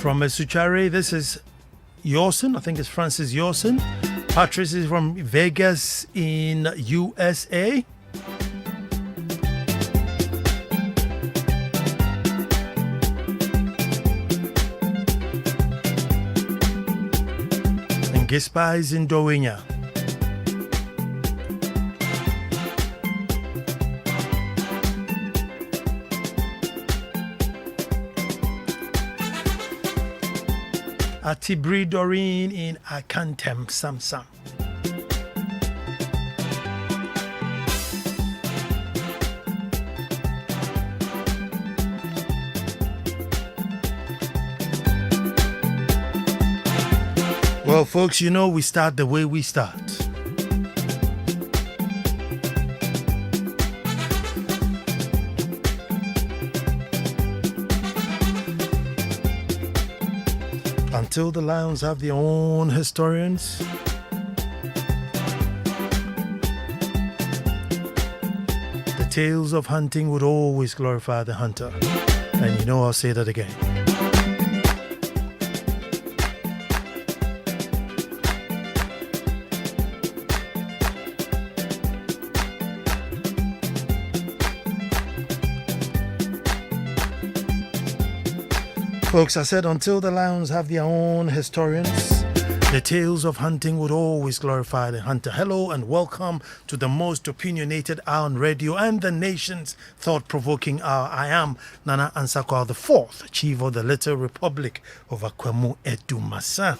From Mesuchare, this is Yorson. I think it's Francis Yorson. Patrice is from Vegas in USA. And Gispa is in Dowinya. Atibri Doreen in Akantem Samsam. Well, folks, you know we start the way we start. Until the lions have their own historians, the tales of hunting would always glorify the hunter. And you know I'll say that again. Folks, I said until the lions have their own historians, the tales of hunting would always glorify the hunter. Hello and welcome to the most opinionated hour on radio and the nation's thought-provoking hour. I am Nana Ansah Kwao IV, Chief of the Little Republic of Akwemu Edumasa.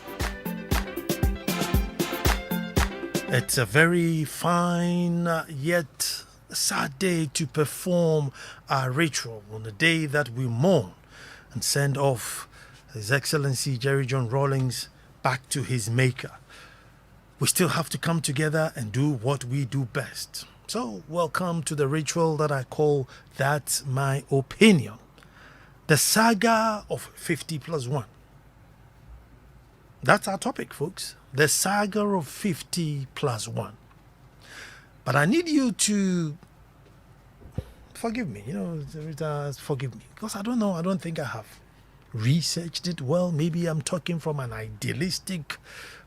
It's a very fine yet sad day to perform our ritual on the day that we mourn and send off His Excellency Jerry John Rawlings back to his maker. We still have to come together and do what we do best. So, welcome to the ritual that I call That's My Opinion. The saga of 50 plus 1. That's our topic, folks. The saga of 50 plus 1. But I need you to forgive me, forgive me, because I don't know, I don't think I have researched it well. Maybe I'm talking from an idealistic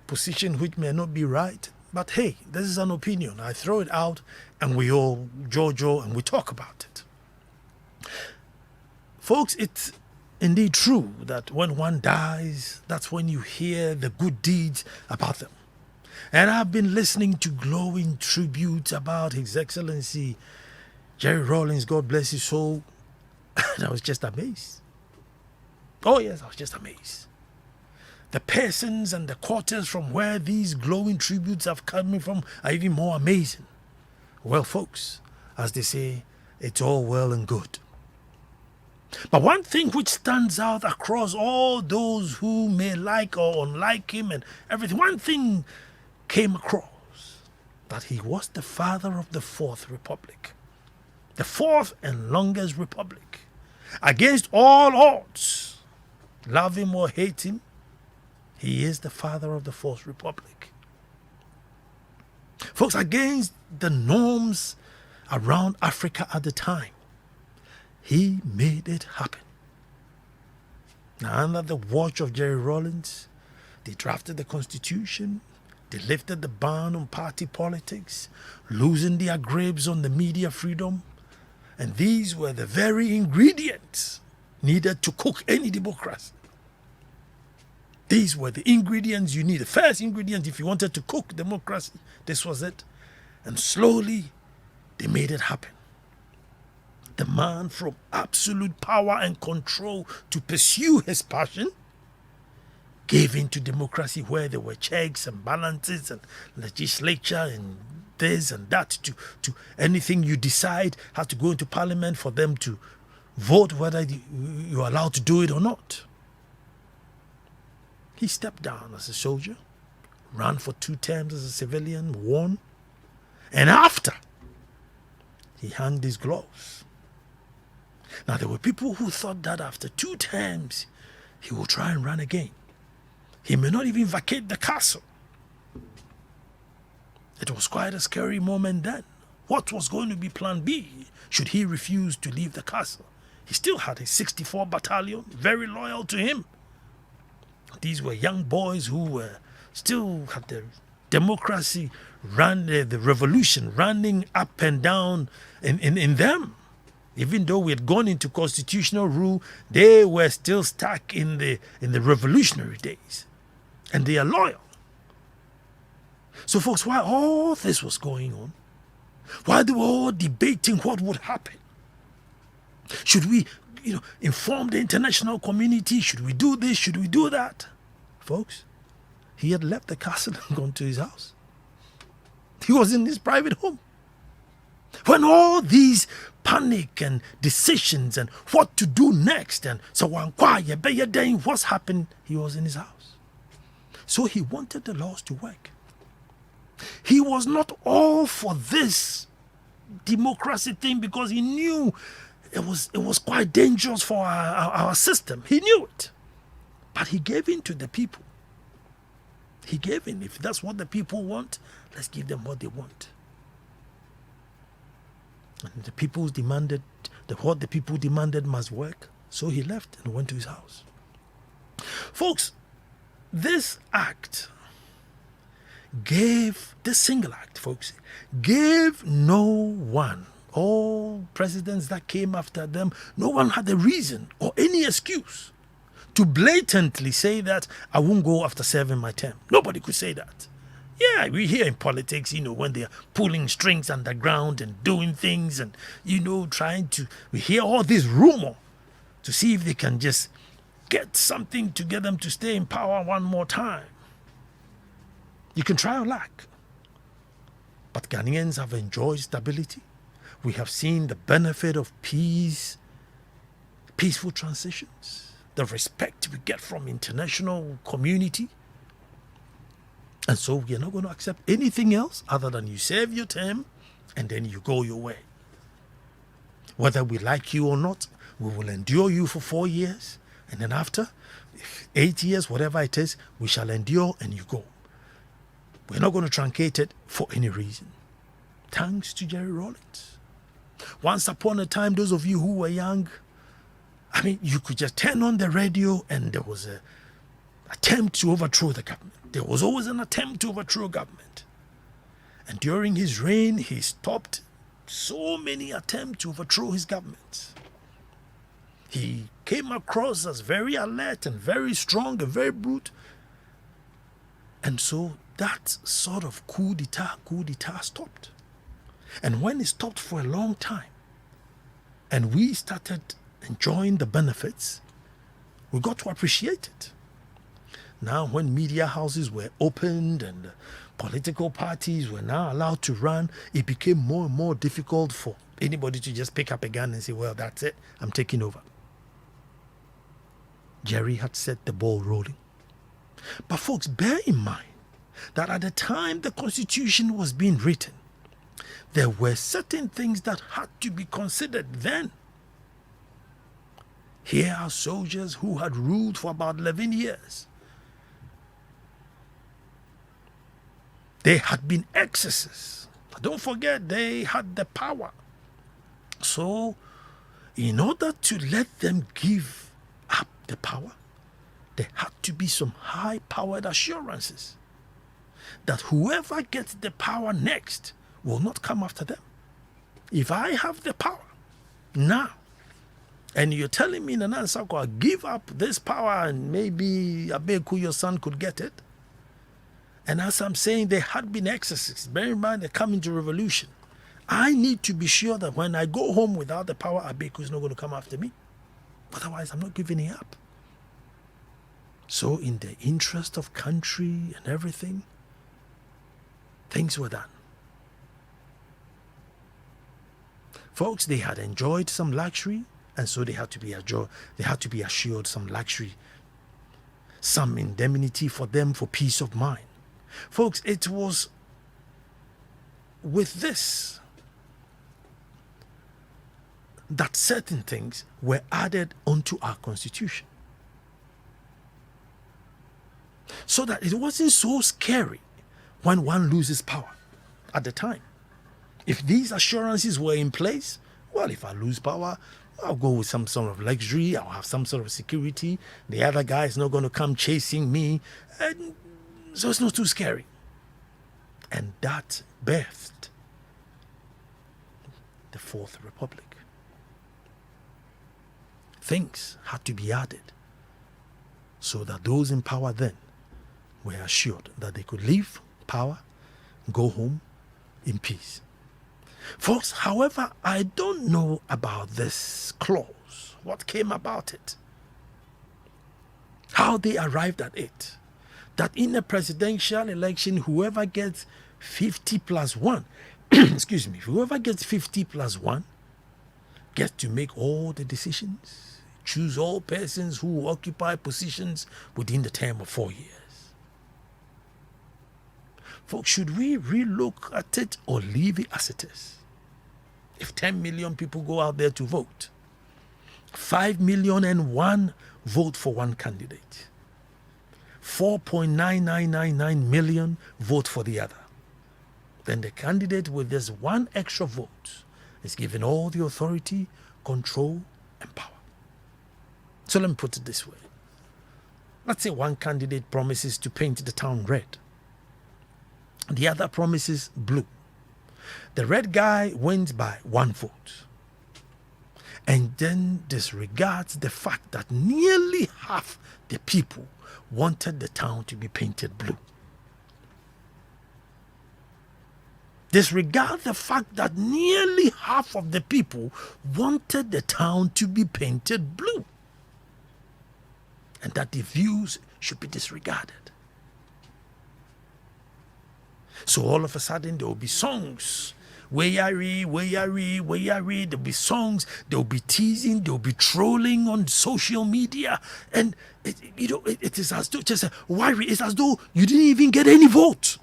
position which may not be right, but hey, this is an opinion. I throw it out and we all jojo and we talk about it. Folks, it's indeed true that when one dies, that's when you hear the good deeds about them. And I've been listening to glowing tributes about His Excellency Jerry Rawlings, God bless his soul. And I was just amazed. Oh yes, I was just amazed. The persons and the quarters from where these glowing tributes have come from are even more amazing. Well, folks, as they say, it's all well and good. But one thing which stands out across all those who may like or unlike him and everything, one thing came across, that he was the father of the Fourth Republic. The fourth and longest republic. Against all odds, love him or hate him, he is the father of the Fourth Republic. Folks, against the norms around Africa at the time, he made it happen. Now, under the watch of Jerry Rawlings, they drafted the Constitution. They lifted the ban on party politics, loosened their grips on the media freedom. And these were the very ingredients needed to cook any democracy. These were the ingredients you need. The first ingredient if you wanted to cook democracy, this was it. And slowly, they made it happen. The man from absolute power and control to pursue his passion gave in to democracy where there were checks and balances and legislature and this and that to anything you decide has to go into parliament for them to vote whether you're allowed to do it or not. He stepped down as a soldier, ran for 2 terms as a civilian, won, and after, he hung his gloves. Now, there were people who thought that after 2 terms, he will try and run again. He may not even vacate the castle. It was quite a scary moment then. What was going to be plan B should he refuse to leave the castle? He still had his 64 battalion, very loyal to him. These were young boys who were still had the democracy the revolution running up and down in them. Even though we had gone into constitutional rule, they were still stuck in the revolutionary days. And they are loyal. So folks, while all this was going on, while they were all debating what would happen, should we inform the international community? Should we do this? Should we do that? Folks, he had left the castle and gone to his house. He was in his private home. When all these panic and decisions and what to do next and so what's happened, he was in his house. So he wanted the laws to work. He was not all for this democracy thing because he knew it was quite dangerous for our system. He knew it. But he gave in to the people. He gave in. If that's what the people want, let's give them what they want. And what the people demanded must work. So he left and went to his house. Folks, this single act, folks, gave no one, all presidents that came after them, no one had a reason or any excuse to blatantly say that I won't go after serving my term. Nobody could say that. Yeah, we hear in politics, when they're pulling strings underground and doing things and, we hear all this rumor to see if they can just get something to get them to stay in power one more time. You can try your luck. But Ghanaians have enjoyed stability. We have seen the benefit of peace, peaceful transitions, the respect we get from international community. And so we are not going to accept anything else other than you serve your term and then you go your way. Whether we like you or not, we will endure you for 4 years. And then after, 8 years, whatever it is, we shall endure and you go. We're not going to truncate it for any reason. Thanks to Jerry Rawlings. Once upon a time, those of you who were young, you could just turn on the radio and there was an attempt to overthrow the government. There was always an attempt to overthrow government. And during his reign, he stopped so many attempts to overthrow his government. He came across as very alert and very strong and very brute. And so that sort of coup d'etat stopped. And when it stopped for a long time, and we started enjoying the benefits, we got to appreciate it. Now, when media houses were opened and political parties were now allowed to run, it became more and more difficult for anybody to just pick up a gun and say, well, that's it, I'm taking over. Jerry had set the ball rolling. But folks, bear in mind that at the time the Constitution was being written, there were certain things that had to be considered then. Here are soldiers who had ruled for about 11 years. They had been excesses. But don't forget, they had the power. So, in order to let them give up the power, there had to be some high-powered assurances that whoever gets the power next will not come after them. If I have the power now, and you're telling me, Nana Ansah Kwao, give up this power and maybe Abeku, your son, could get it. And as I'm saying, there had been excesses. Bear in mind, they're coming to revolution. I need to be sure that when I go home without the power, Abeku is not going to come after me. Otherwise, I'm not giving it up. So in the interest of country and everything, things were done. Folks, they had enjoyed some luxury, and so they had to be assured some luxury, some indemnity for them for peace of mind. Folks, it was with this that certain things were added onto our Constitution, so that it wasn't so scary when one loses power at the time. If these assurances were in place, well, if I lose power, I'll go with some sort of luxury. I'll have some sort of security. The other guy is not going to come chasing me. And so it's not too scary. And that birthed the Fourth Republic. Things had to be added so that those in power then were assured that they could leave power, go home in peace. Folks, however, I don't know about this clause, what came about it, how they arrived at it, that in a presidential election, whoever gets 50 plus 1, excuse me, whoever gets 50 plus 1 gets to make all the decisions, choose all persons who occupy positions within the term of 4 years. Folks, should we relook at it or leave it as it is? If 10 million people go out there to vote, 5,000,001 vote for one candidate, 4.9999 million vote for the other. Then the candidate with this one extra vote is given all the authority, control, and power. So let me put it this way. Let's say one candidate promises to paint the town red. The other promises blue. The red guy wins by 1 vote and then disregards the fact that nearly half the people wanted the town to be painted blue. Disregard the fact that nearly half of the people wanted the town to be painted blue, and that the views should be disregarded. So all of a sudden there will be songs. Wayari, wayari, wayari. There'll be songs. There'll be teasing. There'll be trolling on social media, and it is as though just worry. It's as though you didn't even get any vote.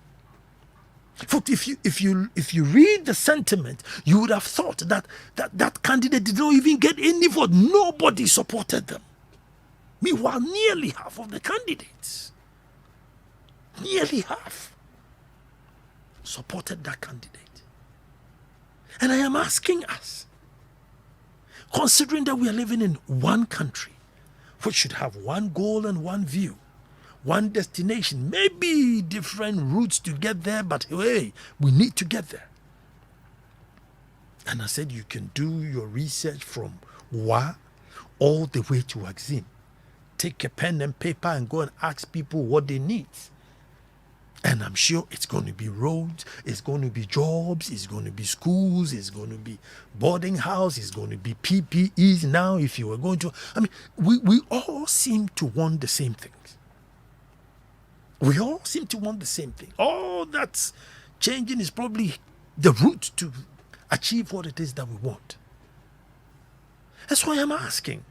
Folks, if you read the sentiment, you would have thought that candidate did not even get any vote. Nobody supported them. Meanwhile, nearly half of the candidates, nearly half, supported that candidate. And I am asking us, considering that we are living in one country, which should have one goal and one view, one destination, maybe different routes to get there, but hey, we need to get there. And I said you can do your research from Wa all the way to Axim. Take a pen and paper and go and ask people what they need. And I'm sure it's going to be roads, it's going to be jobs, it's going to be schools, it's going to be boarding house, it's going to be PPEs now if you were going to. I mean, we all seem to want the same things. We all seem to want the same thing. All that's changing is probably the route to achieve what it is that we want. That's why I'm asking,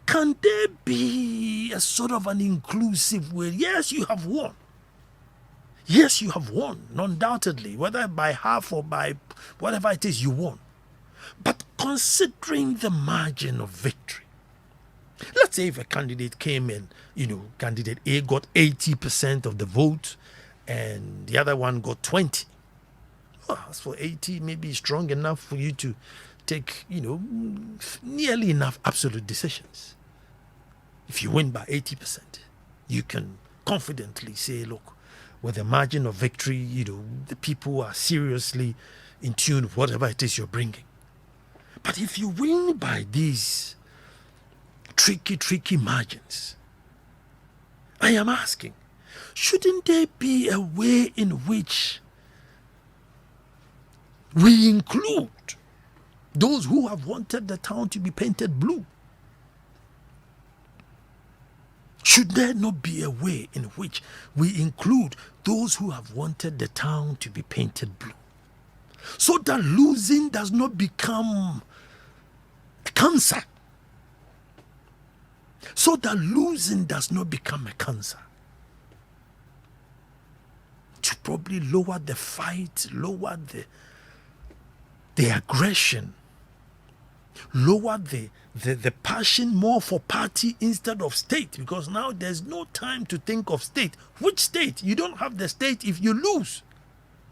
can there be a sort of an inclusive way? Yes, you have won. Yes, you have won, undoubtedly, whether by half or by whatever it is you won. But considering the margin of victory, let's say if a candidate came in, candidate A got 80% of the vote and the other one got 20. Well, as for 80, maybe strong enough for you to take, nearly enough absolute decisions. If you win by 80%, you can confidently say, look, with a margin of victory, the people are seriously in tune with whatever it is you're bringing. But if you win by these tricky margins, I am asking, shouldn't there be a way in which we include those who have wanted the town to be painted blue? Should there not be a way in which we include those who have wanted the town to be painted blue, so that losing does not become a cancer? So that losing does not become a cancer. To probably lower the fight, lower the aggression, lower the passion more for party instead of state, because now there's no time to think of state. Which state? You don't have the state if you lose.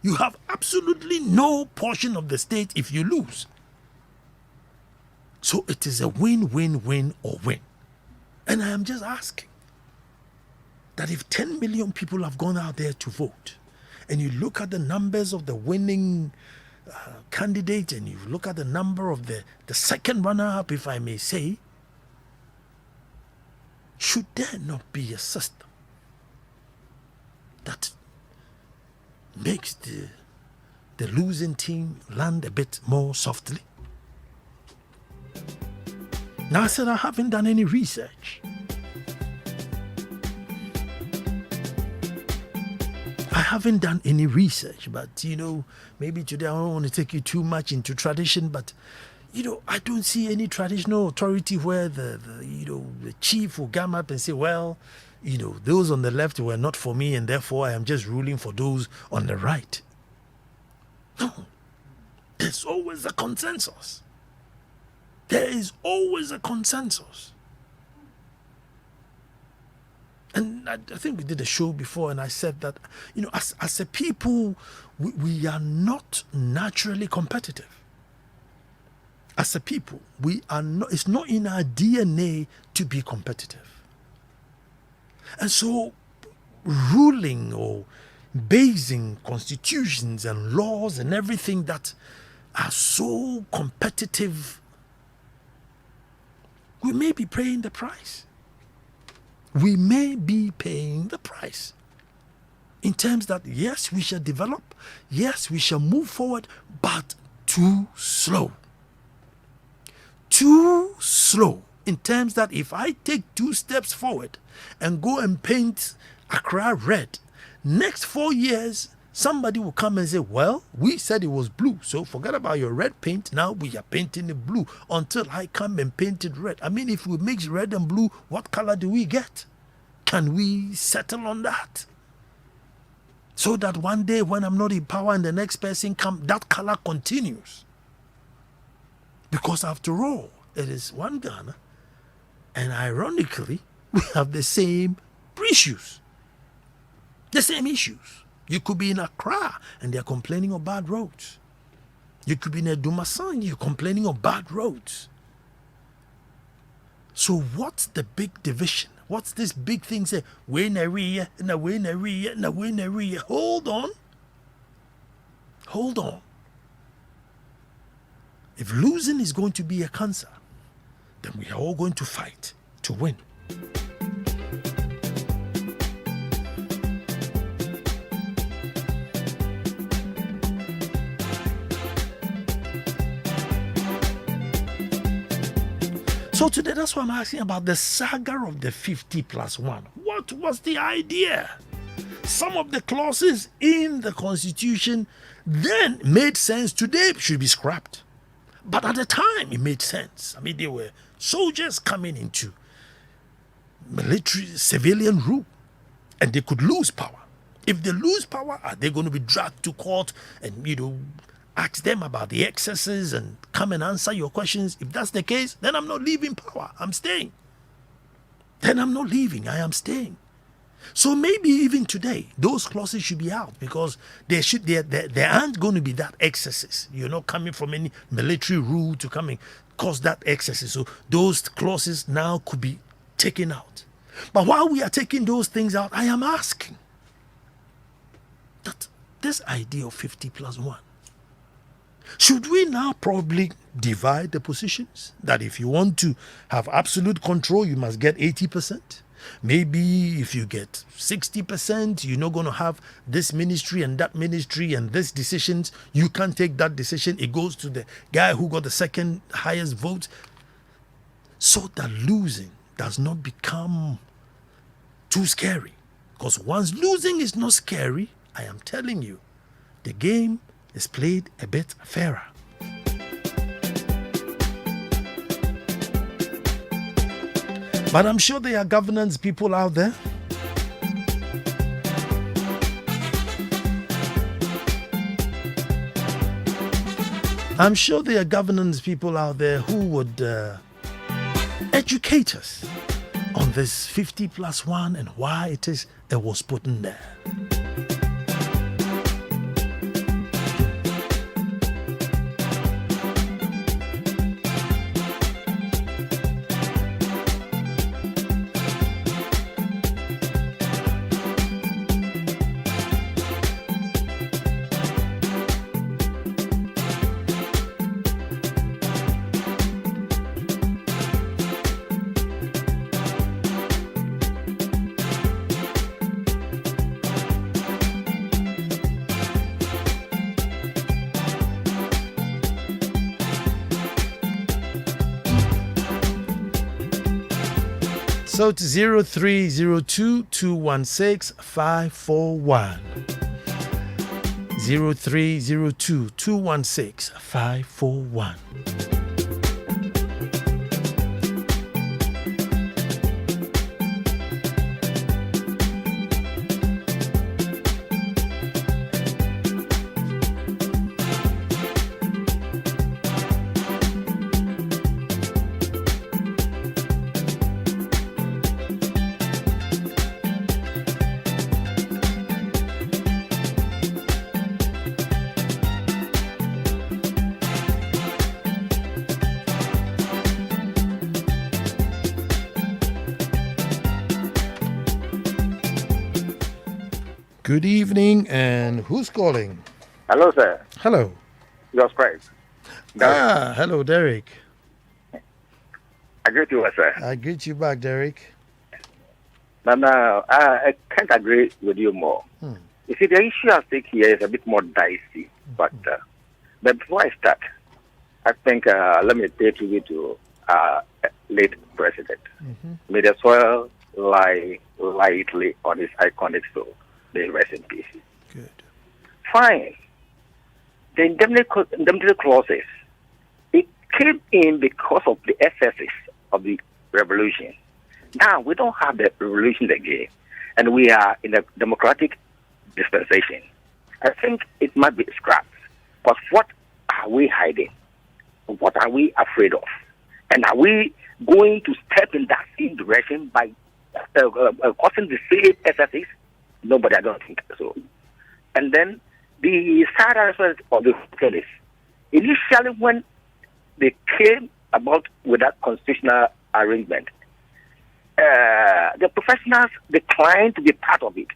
You have absolutely no portion of the state if you lose. So it is a win, win, win, or win. And I am just asking that if 10 million people have gone out there to vote, and you look at the numbers of the winning candidate, and you look at the number of the second runner-up, if I may say, should there not be a system that makes the losing team land a bit more softly? Now, I said I haven't done any research. I haven't done any research, but maybe today I don't want to take you too much into tradition, but I don't see any traditional authority where the chief will come up and say, well, those on the left were not for me, and therefore I am just ruling for those on the right. No, there's always a consensus. There is always a consensus. And I think we did a show before, and I said that, as a people, we are not naturally competitive. As a people, we are not, it's not in our DNA to be competitive. And so, ruling or basing constitutions and laws and everything that are so competitive, we may be paying the price. We may be paying the price in terms that, yes, we shall develop, yes, we shall move forward, but too slow. Too slow in terms that if I take 2 steps forward and go and paint Accra red, next 4 years, somebody will come and say, well, we said it was blue, so forget about your red paint. Now we are painting it blue until I come and paint it red. I mean, if we mix red and blue, what color do we get? Can we settle on that? So that one day when I'm not in power and the next person comes, that color continues. Because after all, it is one Ghana, and ironically, we have the same issues. The same issues. You could be in Accra and they're complaining of bad roads. You could be in Edumasan, you're complaining of bad roads. So what's the big division? What's this big thing say? Hold on. Hold on. If losing is going to be a cancer, then we are all going to fight to win. So today, that's why I'm asking about the saga of the 50+1. What was the idea? Some of the clauses in the Constitution then made sense. Today should be scrapped. But at the time, it made sense. I mean, there were soldiers coming into military, civilian rule, and they could lose power. If they lose power, are they going to be dragged to court and, ask them about the excesses and come and answer your questions? If that's the case, then I'm not leaving power. I'm staying. Then I'm not leaving. I am staying. So maybe even today, those clauses should be out because there aren't going to be that excesses. You're not coming from any military rule to come and cause that excesses. So those clauses now could be taken out. But while we are taking those things out, I am asking that this idea of 50+1, should we now probably divide the positions? That if you want to have absolute control, you must get 80%. Maybe if you get 60%, you're not going to have this ministry and that ministry and this decisions. You can't take that decision. It goes to the guy who got the second highest vote. So that losing does not become too scary. Because once losing is not scary, I am telling you, the game is played a bit fairer. But I'm sure there are governance people out there. I'm sure there are governance people out there who would educate us on this 50+1 and why it was put in there. also to 0302 216 541. 0302 216 541. Good evening, and who's calling? Hello, sir. Hello. Yours correct. Hello, Derek. I greet you, sir. I greet you back, Derek. Now, I can't agree with you more. You see, the issue at stake here is a bit more dicey. But before I start, I think let me pay tribute to late president. May the soil lie lightly on his iconic soul. May he rest in peace. Good. Fine. The indemnity clauses, it came in because of the excesses of the revolution. Now, we don't have the revolution again, and we are in a democratic dispensation. I think it might be scrapped. But what are we hiding? What are we afraid of? And are we going to step in that same direction by causing the same excesses? Nobody, I don't think so. And then the sad aspect of the case, initially when they came about with that constitutional arrangement, the professionals declined to be part of it.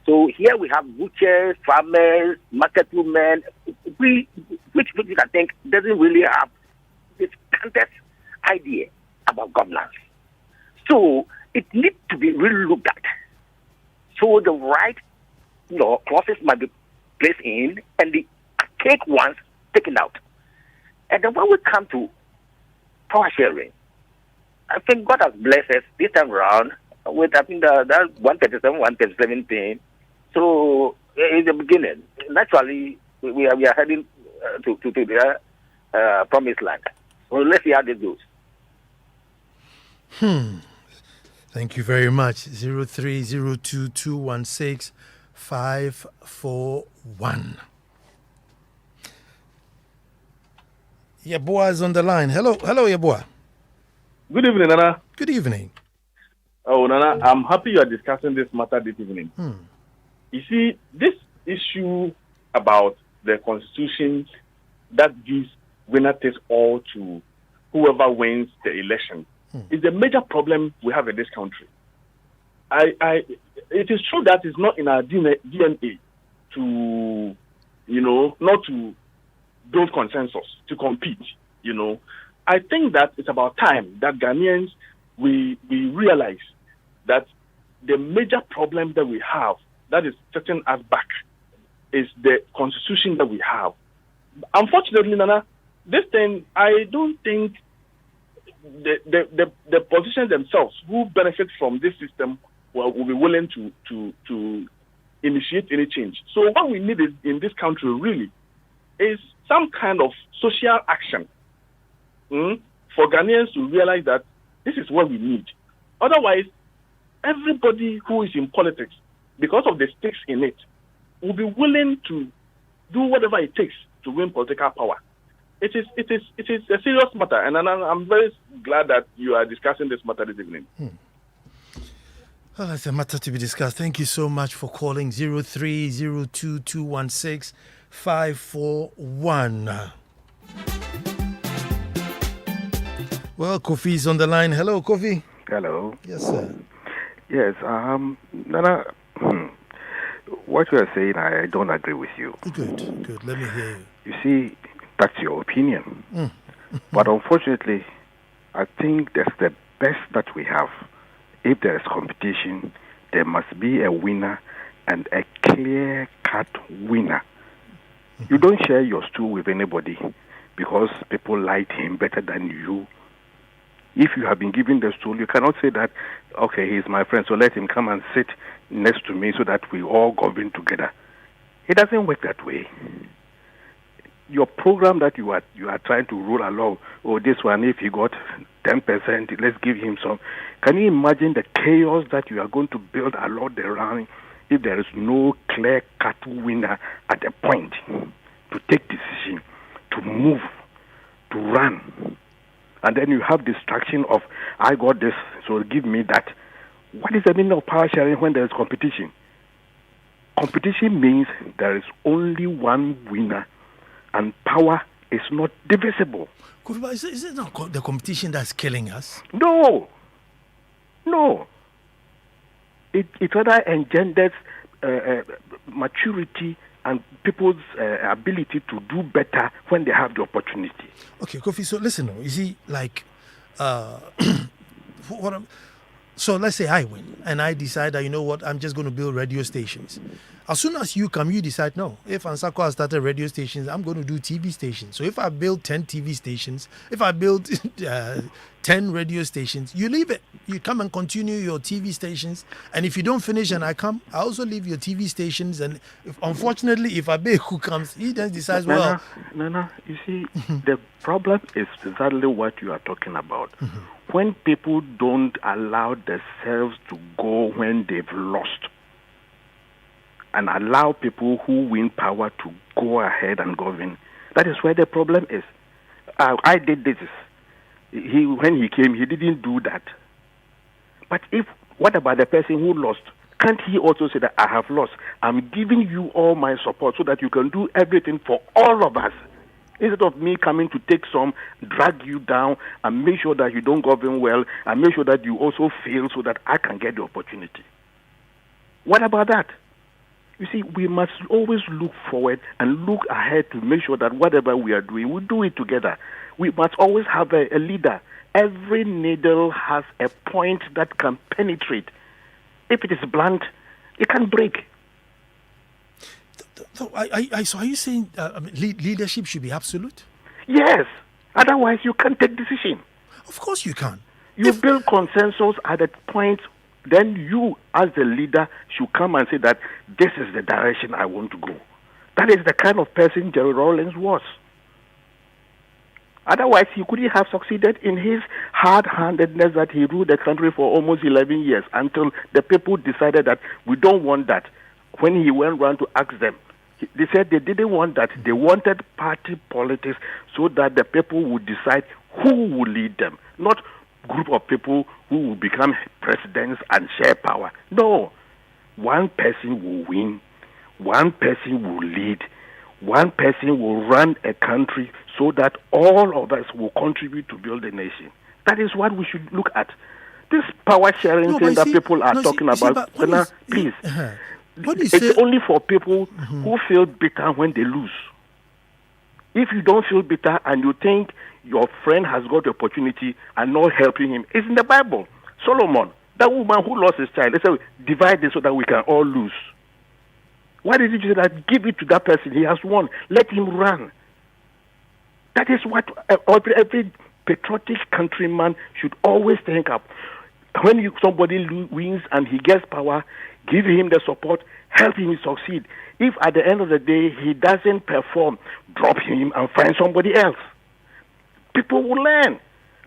So here we have butchers, farmers, market women, which I think doesn't really have the standard idea about governance. So it needs to be really looked at. So the right clauses might be placed in and the archaic ones taken out. And then when we come to power sharing, I think God has blessed us this time around with, I think, that 137, 137 thing. So in the beginning, naturally, we are heading to the promised land. So let's see how this goes. Thank you very much. 0302 216 541. Yeboah is on the line. Hello, Yeboah. Good evening, Nana. Good evening. Oh, Nana, I'm happy you are discussing this matter this evening. You see, this issue about the constitution that gives winner takes all to whoever wins the election is a major problem we have in this country. It is true that it's not in our DNA to, not to build consensus, to compete, I think that it's about time that Ghanaians, we realize that the major problem that we have that is setting us back is the constitution that we have. Unfortunately, Nana, this thing, I don't think the politicians themselves who benefit from this system will be willing to initiate any change. So what we need in this country really is some kind of social action for Ghanaians to realize that this is what we need. Otherwise, everybody who is in politics, because of the stakes in it, will be willing to do whatever it takes to win political power. It is a serious matter, and I'm very glad that you are discussing this matter this evening. Well, it's a matter to be discussed. Thank you so much for calling 0302 216 541. Well, Kofi is on the line. Hello, Kofi. Hello. Yes, sir. Yes, Nana, what you are saying, I don't agree with you. Good. Let me hear you. You see, that's your opinion. But unfortunately, I think that's the best that we have. If there is competition, there must be a winner and a clear-cut winner. You don't share your stool with anybody because people like him better than you. If you have been given the stool, you cannot say that, okay, he's my friend, so let him come and sit next to me so that we all govern together. It doesn't work that way. Your program that you are trying to roll along, this one, if he got 10%, let's give him some. Can you imagine the chaos that you are going to build along the line if there is no clear-cut winner at a point to take decision, to move, to run? And then you have distraction of, I got this, so give me that. What is the meaning of power sharing when there is competition? Competition means there is only one winner, and power is not divisible. Is it not the competition that's killing us? No. It rather engenders maturity and people's ability to do better when they have the opportunity. Okay, Kofi, so listen, you see, like, so let's say I win and I decide that, you know what, I'm just going to build radio stations. As soon as you come, you decide, no, if Ansah Kwao has started radio stations, I'm going to do TV stations. So if I build 10 TV stations, if I build 10 radio stations, you leave it. You come and continue your TV stations. And if you don't finish and I come, I also leave your TV stations. And unfortunately, if Abe who comes, he then decides, well... No, you see, the problem is exactly what you are talking about. When people don't allow themselves to go when they've lost, and allow people who win power to go ahead and govern. That is where the problem is. I did this. When he came, he didn't do that. But what about the person who lost? Can't he also say that I have lost? I'm giving you all my support so that you can do everything for all of us. Instead of me coming to take some, drag you down, and make sure that you don't govern well, and make sure that you also fail so that I can get the opportunity. What about that? You see, we must always look forward and look ahead to make sure that whatever we are doing, we do it together. We must always have a leader. Every needle has a point that can penetrate. If it is blunt, it can break. So are you saying leadership should be absolute? Yes. Otherwise, you can't take decision. Of course you can. You build consensus at a point. Then you, as the leader, should come and say that this is the direction I want to go. That is the kind of person Jerry Rawlings was. Otherwise, he couldn't have succeeded in his hard-handedness that he ruled the country for almost 11 years until the people decided that we don't want that. When he went around to ask them, they said they didn't want that. They wanted party politics so that the people would decide who would lead them, not group of people who will become presidents and share power. No. One person will win. One person will lead. One person will run a country so that all of us will contribute to build a nation. That is what we should look at. This power sharing thing that people are talking about, please. It's only for people who feel bitter when they lose. If you don't feel bitter and you think your friend has got the opportunity and not helping him, it's in the Bible. Solomon, that woman who lost his child, they said, divide it so that we can all lose. Why did he say that? Give it to that person. He has won. Let him run. That is what every patriotic countryman should always think of. When somebody wins and he gets power, give him the support, help him succeed. If at the end of the day he doesn't perform, drop him and find somebody else. People will learn.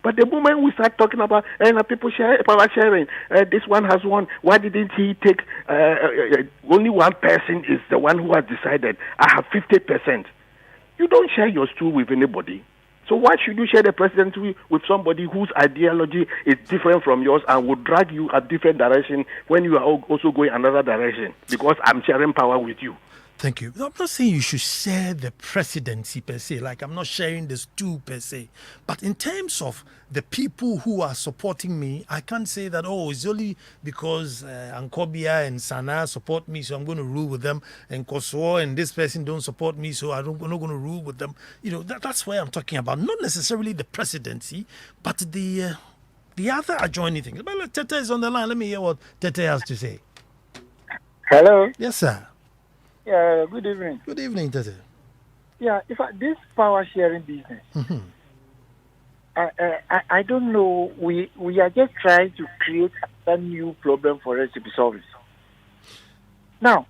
But the moment we start talking about people power sharing, this one has won. Why didn't he take? Only one person is the one who has decided. I have 50%. You don't share your stool with anybody. So why should you share the presidency with somebody whose ideology is different from yours and will drag you a different direction when you are also going another direction? Because I'm sharing power with you. Thank you. I'm not saying you should share the presidency per se, like I'm not sharing the stool per se. But in terms of the people who are supporting me, I can't say that, it's only because Ankobia and Sana support me, so I'm going to rule with them, and Kosovo and this person don't support me, so I'm not going to rule with them. That's why I'm talking about, not necessarily the presidency, but the other adjoining things. But Tete is on the line. Let me hear what Tete has to say. Hello. Yes, sir. Yeah, good evening. Good evening, Tete. Yeah, this power sharing business, I don't know. We are just trying to create a new problem for us to be solved. Now,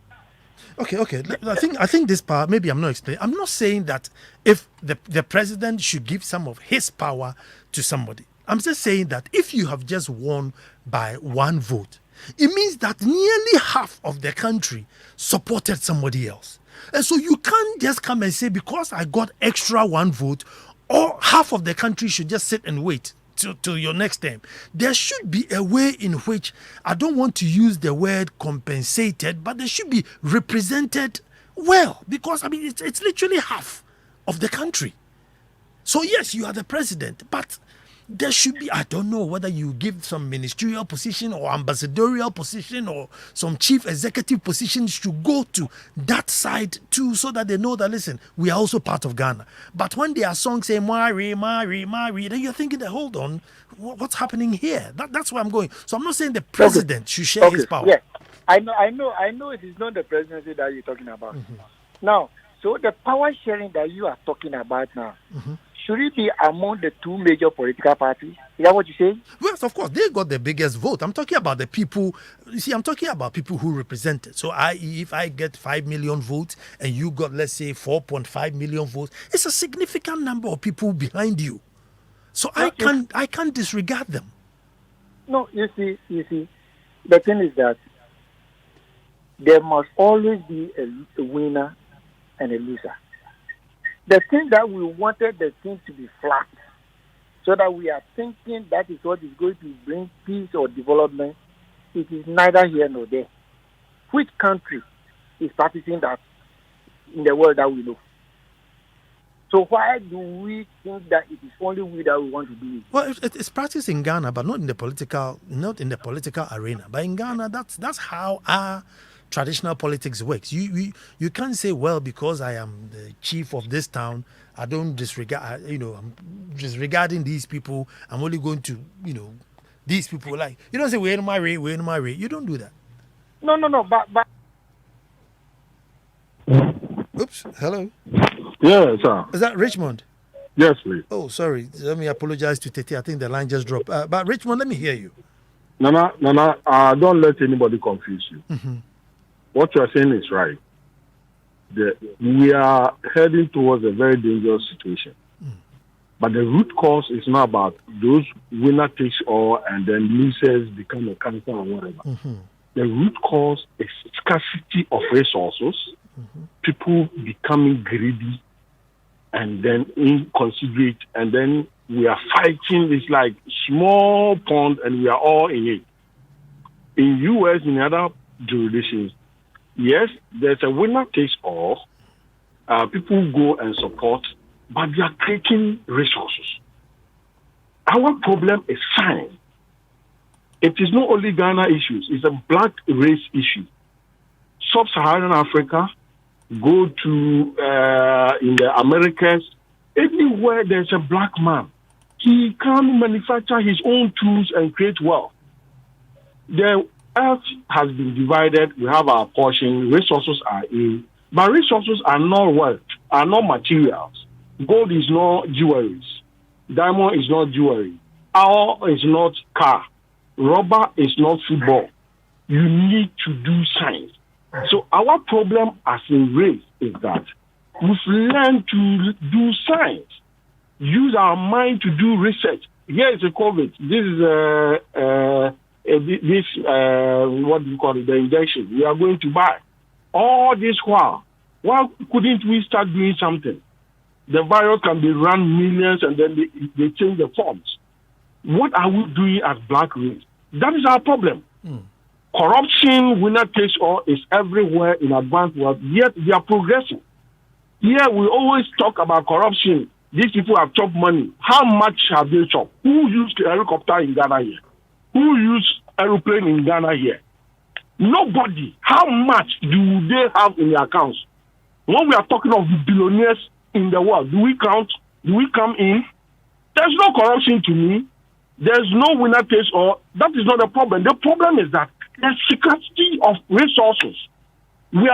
Okay. I think this power. Maybe I'm not explaining. I'm not saying that if the president should give some of his power to somebody. I'm just saying that if you have just won by one vote, it means that nearly half of the country supported somebody else, and so you can't just come and say because I got extra one vote, or half of the country should just sit and wait to your next term. There should be a way in which, I don't want to use the word compensated, but they should be represented well, because I mean it's literally half of the country. So yes, you are the president, but there should be, I don't know whether you give some ministerial position or ambassadorial position or some chief executive positions to go to that side too, so that they know that, listen, we are also part of Ghana. But when their songs say Mari, Mari, Mari, then you're thinking that, hold on, what's happening here? That's where I'm going. So I'm not saying the president should share his power. Yeah, I know it is not the presidency that you're talking about. Now, so the power sharing that you are talking about now, should it be among the two major political parties? Is that what you say? Well, of course, they got the biggest vote. I'm talking about the people. You see, I'm talking about people who represent it. So, if I get 5 million votes and you got, let's say, 4.5 million votes, it's a significant number of people behind you. So I can't disregard them. No, you see, the thing is that there must always be a winner and a loser. The thing that we wanted the thing to be flat, so that we are thinking that is what is going to bring peace or development, it is neither here nor there. Which country is practicing that in the world that we know? So why do we think that it is only we that we want to do it? Well, it's practiced in Ghana, but not in the political arena. But in Ghana, that's how our traditional politics works. You can't say, well, because I am the chief of this town, I don't disregard. I'm disregarding these people. I'm only going to, these people. Like, you don't say we're in my rate. You don't do that. No. But. Oops. Hello. Yes, sir. Is that Richmond? Yes, please. Oh, sorry. Let me apologize to Tete. I think the line just dropped. But Richmond, let me hear you. Nana, don't let anybody confuse you. Mm-hmm. What you are saying is right. We are heading towards a very dangerous situation. But the root cause is not about those winner takes all and then losers become a cancer or whatever. Mm-hmm. The root cause is scarcity of resources, people becoming greedy and then inconsiderate, and then we are fighting. It's like small pond and we are all in it. In U.S., in other jurisdictions, yes, there's a winner takes all. People go and support, but they are taking resources. Our problem is science. It is not only Ghana issues, it's a black race issue. Sub-Saharan Africa, go to in the Americas, anywhere there's a black man, he can manufacture his own tools and create wealth. The earth has been divided, we have our portion, resources are in, but resources are not wealth, are not materials. Gold is not jewelry, diamond is not jewelry, oil is not car, rubber is not football. You need to do science. So our problem as a race is that we've learned to do science, use our mind to do research. Here is a COVID. This is what do you call it? The injection we are going to buy. All this while, why couldn't we start doing something? The virus can be run millions and then they change the forms. What are we doing as black race? That is our problem. Corruption, winner takes all, is everywhere in advanced world, yet we are progressing. Here we always talk about corruption. These people have chopped money. How much have they chopped? Who used the helicopter in Ghana here? Who used aeroplane in Ghana here? Nobody. How much do they have in their accounts? When we are talking of the billionaires in the world, do we count? Do we come in? There's no corruption to me. There's no winner takes all. That is not the problem. The problem is that there's scarcity of resources. We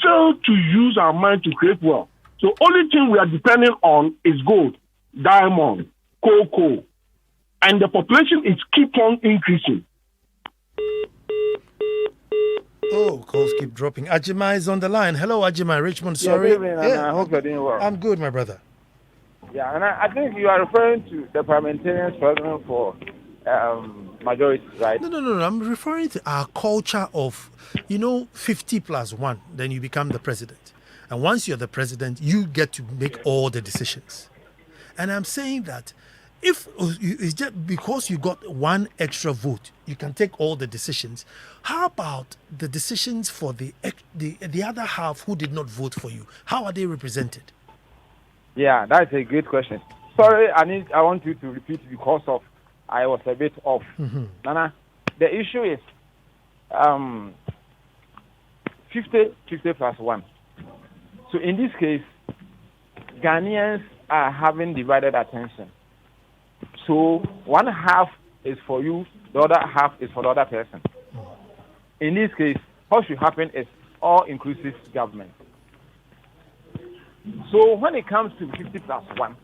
fail to use our mind to create wealth. So only thing we are depending on is gold, diamond, cocoa, and the population is keep on increasing. Oh, calls keep dropping. Ajima is on the line. Hello, Ajima. Richmond, sorry. Yeah, good evening, and I hope you're doing well. I'm good, my brother. Yeah, and I think you are referring to the parliamentarians struggling for majority, right? No. I'm referring to our culture of, 50 plus 1, then you become the president. And once you're the president, you get to make all the decisions. And I'm saying that if it's just because you got one extra vote, you can take all the decisions. How about the decisions for the other half who did not vote for you? How are they represented? Yeah, that's a great question. Sorry, I want you to repeat because of I was a bit off. Mm-hmm. Nana, the issue is 50 plus 1. So in this case, Ghanaians are having divided attention. So one half is for you, the other half is for the other person. In this case, what should happen is all-inclusive government. So when it comes to 50 plus 1,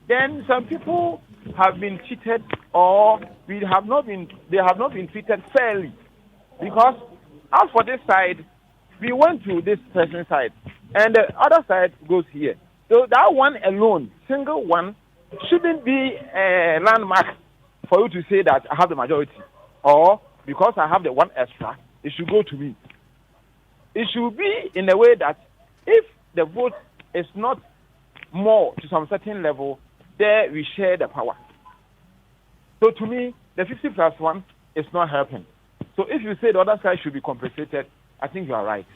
then some people have been cheated or they have not been treated fairly. Because as for this side, we went to this person's side and the other side goes here. So that one alone, single one, shouldn't be a landmark for you to say that I have the majority. Or because I have the one extra, it should go to me. It should be in a way that if the vote is not more to some certain level, there we share the power. So to me, the 50 plus 1 is not helping. So if you say the other side should be compensated, I think you are right.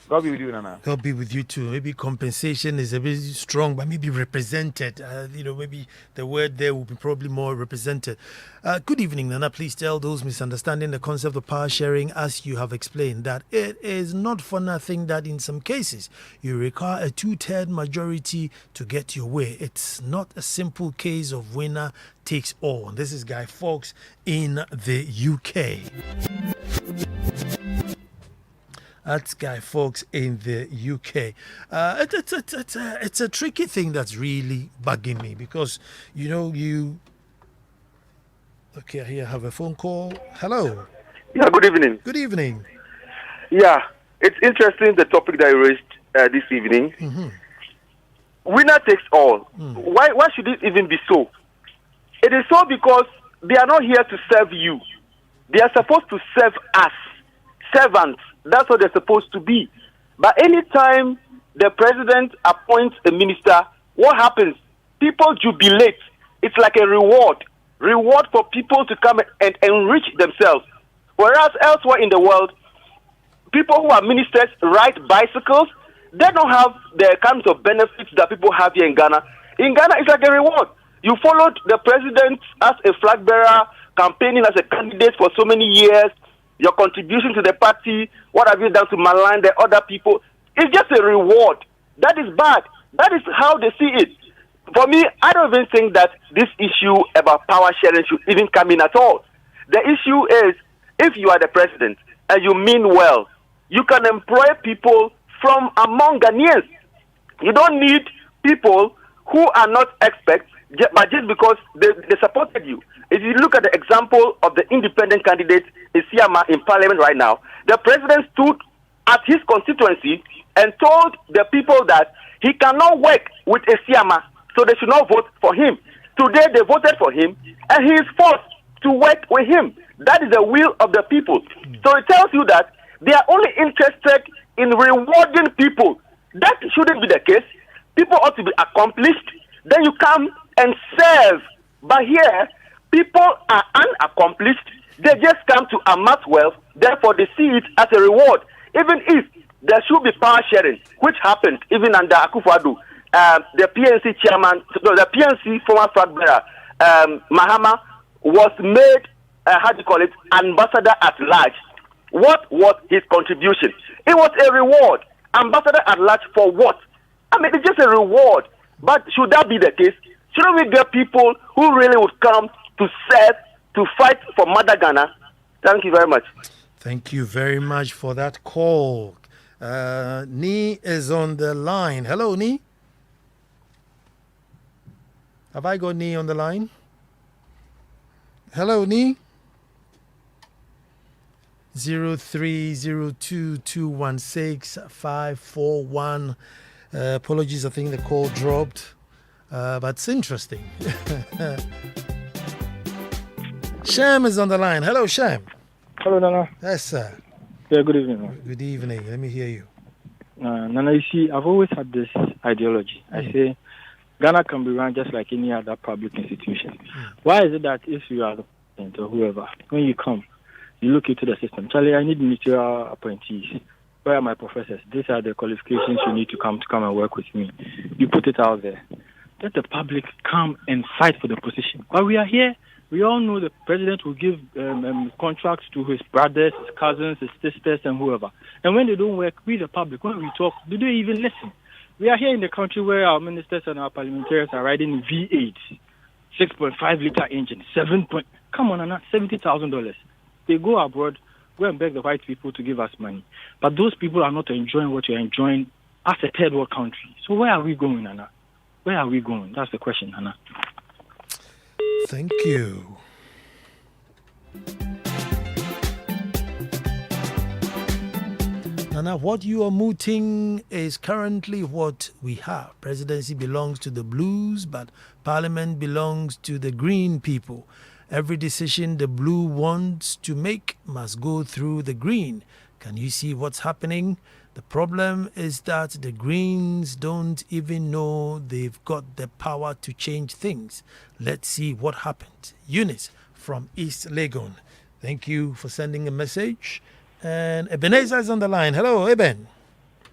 God be with you, Nana. God be with you too. Maybe compensation is a bit strong, but maybe represented. Maybe the word there will be probably more represented. Good evening, Nana. Please tell those misunderstanding the concept of power sharing, as you have explained, that it is not for nothing that in some cases you require a 2/3 majority to get your way. It's not a simple case of winner takes all. This is Guy Fawkes in the UK. That's Guy Fawkes in the UK. It's a tricky thing that's really bugging me because, Okay, here I have a phone call. Hello. Yeah, good evening. Good evening. Yeah, it's interesting the topic that you raised this evening. Mm-hmm. Winner takes all. Why should it even be so? It is so because they are not here to serve you. They are supposed to serve us. Servants. That's what they're supposed to be. But anytime the president appoints a minister, what happens? People jubilate. It's like a reward for people to come and enrich themselves. Whereas elsewhere in the world, people who are ministers ride bicycles. They don't have the kinds of benefits that people have here in Ghana. In Ghana, it's like a reward. You followed the president as a flag bearer, campaigning as a candidate for so many years. Your contribution to the party, what have you done to malign the other people? It's just a reward. That is bad. That is how they see it. For me, I don't even think that this issue about power sharing should even come in at all. The issue is, if you are the president and you mean well, you can employ people from among Ghanaians. You don't need people who are not experts, but just because they supported you. If you look at the example of the independent candidate in Siama in parliament right now, the president stood at his constituency and told the people that he cannot work with a Siama, so they should not vote for him. Today they voted for him, and he is forced to work with him. That is the will of the people. So it tells you that they are only interested in rewarding people. That shouldn't be the case. People ought to be accomplished. Then you come and serve. But here, people are unaccomplished. They just come to amass wealth. Therefore, they see it as a reward. Even if there should be power sharing, which happened even under Akufo-Addo, the PNC chairman, the PNC former flag bearer, Mahama, was made, ambassador at large. What was his contribution? It was a reward. Ambassador at large for what? I mean, it's just a reward. But should that be the case? Shouldn't we get people who really would come to serve, to fight for Mother Ghana? Thank you very much. Thank you very much for that call. Ni is on the line. Hello, Ni. Have I got Nee on the line? Hello, Nee. 0302216541. Apologies, I think the call dropped. But it's interesting. Sham is on the line. Hello, Sham. Hello, Nana. Yes, sir. Yeah, good evening. Man. Good evening. Let me hear you. Nana, you see, I've always had this ideology. I say Ghana can be run just like any other public institution. Why is it that if you are the president or whoever, when you come, you look into the system, Charlie, I need ministerial appointees. Where are my professors? These are the qualifications you need to come and work with me. You put it out there. Let the public come and fight for the position. While we are here, we all know the president will give contracts to his brothers, his cousins, his sisters, and whoever. And when they don't work, we, the public, when we talk, do they even listen? We are here in the country where our ministers and our parliamentarians are riding V8, 6.5-liter engine, come on, $70,000. They go abroad, go and beg the white people to give us money. But those people are not enjoying what you're enjoying as a third world country. So where are we going, Nana? Where are we going? That's the question, Nana. Thank you. Nana, what you are mooting is currently what we have. Presidency belongs to the blues, but parliament belongs to the green people. Every decision the blue wants to make must go through the green. Can you see what's happening? The problem is that the Greens don't even know they've got the power to change things. Let's see what happened. Eunice from East Legon. Thank you for sending a message. And Ebenezer is on the line. Hello, Eben.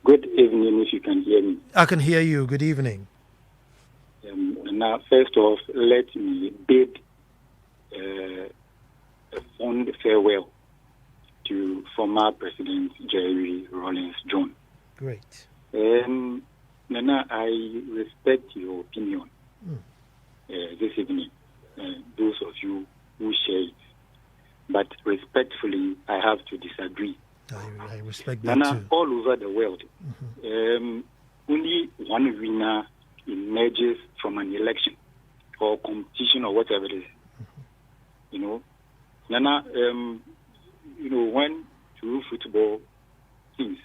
Good evening, if you can hear me. I can hear you. Good evening. Now, first off, let me bid a fond farewell to former President Jerry Rawlings John. Great. Nana, I respect your opinion this evening, those of you who share it. But respectfully, I have to disagree. I respect that Nana, too. all over the world, only one winner emerges from an election or competition or whatever it is. You know, Nana, when true football teams,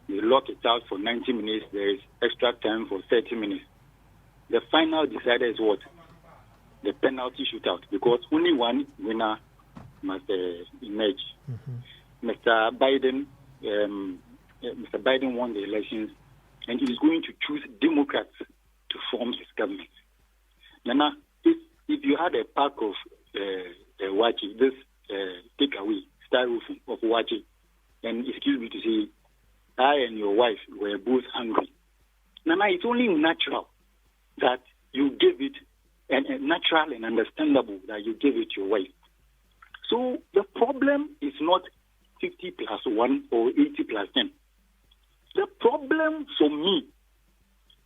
they lock it out for 90 minutes, there is extra time for 30 minutes. The final decider is what? The penalty shootout, because only one winner must emerge. Mr. Biden won the elections, and he is going to choose Democrats to form his government. Nana, if you had a pack of wachi, this takeaway, styrofoam of wachi, and excuse me to say, I and your wife were both hungry. Nana, it's only natural that you give it, and natural and understandable that you give it to your wife. So the problem is not 50 plus 1 or 80 plus 10. The problem for me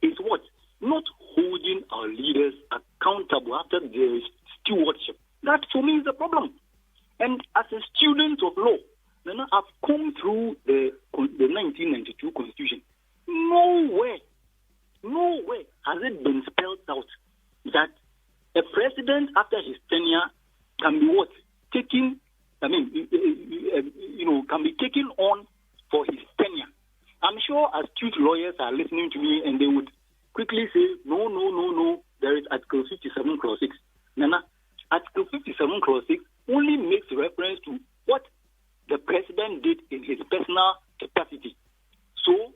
is what? Not holding our leaders accountable after their stewardship. That for me is the problem. And as a student of law, then I've come through the 1992 Constitution. Nowhere has it been spelled out that a president after his tenure can be what? Can be taken on for his tenure. I'm sure astute lawyers are listening to me and they would quickly say, no, there is Article 57 Clause 6. Nana, Article 57 Clause 6 only makes reference to what the president did in his personal capacity. So,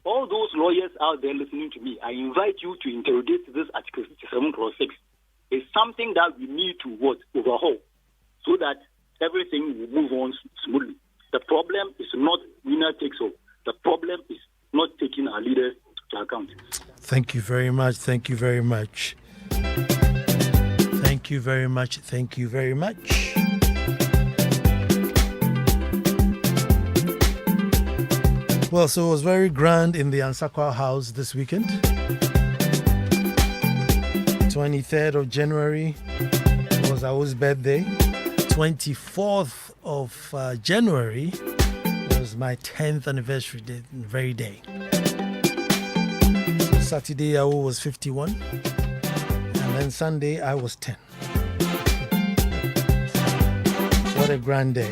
all those lawyers out there listening to me, I invite you to interrogate this Article 57 Clause 6. It's something that we need to overhaul so that everything will move on smoothly. The problem is not winner takes all. The problem is not taking our leaders to account. Thank you very much. Thank you very much. Thank you very much. Thank you very much. Well, so it was very grand in the Ansah Kwao house this weekend. 23rd of January was our birthday. 24th of January was my 10th anniversary day, very day. So Saturday, I was 51. And And then Sunday, I was 10. What a grand day.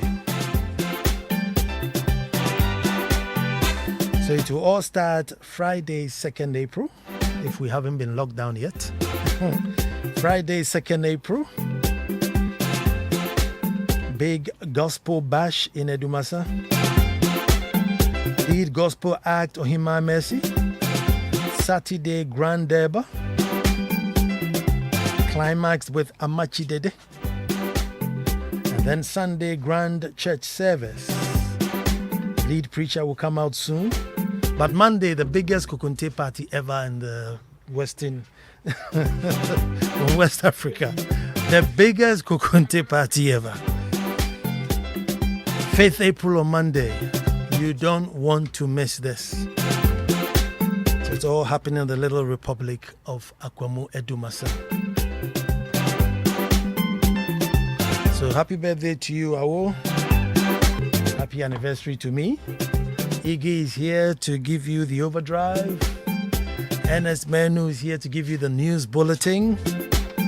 So it will all start Friday, 2nd April, if we haven't been locked down yet. Friday, 2nd April. Big gospel bash in Edumasa. Lead gospel act Ohima Mercy. Saturday, Grand Derby. Climax with Amachi Dede. And then Sunday, Grand Church Service. Lead preacher will come out soon. But Monday, the biggest Kukunte party ever in the Western West Africa. The biggest Kukunte party ever. 5th April on Monday. You don't want to miss this. So it's all happening in the little republic of Akwamu Edumasa. So happy birthday to you, Awo. Happy anniversary to me. Iggy is here to give you the overdrive. Ernest Menu is here to give you the news bulletin.